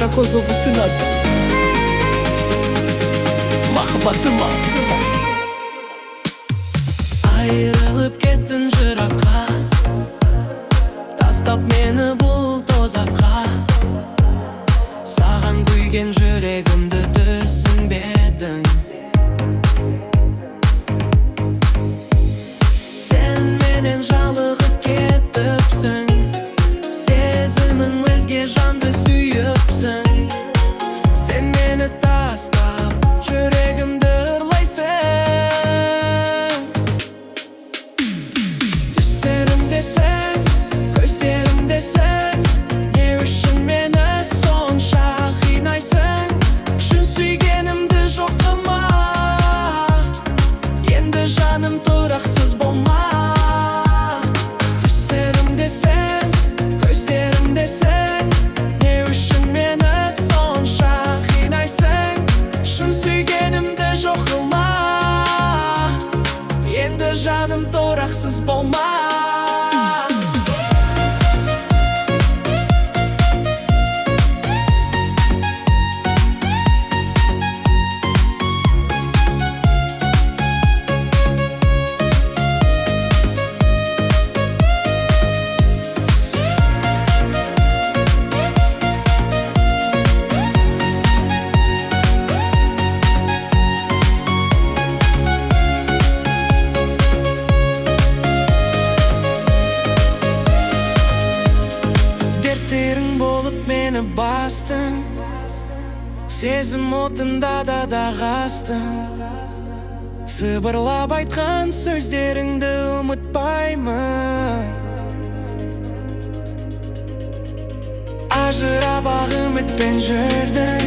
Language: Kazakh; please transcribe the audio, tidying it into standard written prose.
Каракозову сынады махаббатыма. Айрылып кеттің жыраққа, тастап мені бұл тозаққа. Саған күйген жүрегімді түсінбедің. Сен менен жалығып кетіпсің, сезімің өзге жанды сүйіпсің. Сен мені тастап жүрегімді ұрлайсың. Түстерімде сен, көздерімде сен, не үшін мені сонша қинайсың? Шын сүйгенімді жоқ қылма, енді жаным тұрақсыз болма. Түстерімде сен, көздерімде сен, не үшін мені сонша қинайсың? Шын сүйгенімді жоқ қылма, енді жаным тұрақсыз болма. Дерттерің болып мені бастың, сезім отында да қастың. Сыбырлап айтқан сөздеріңді ұмытпаймын. Ажырап ақ үмітпен жүрдің,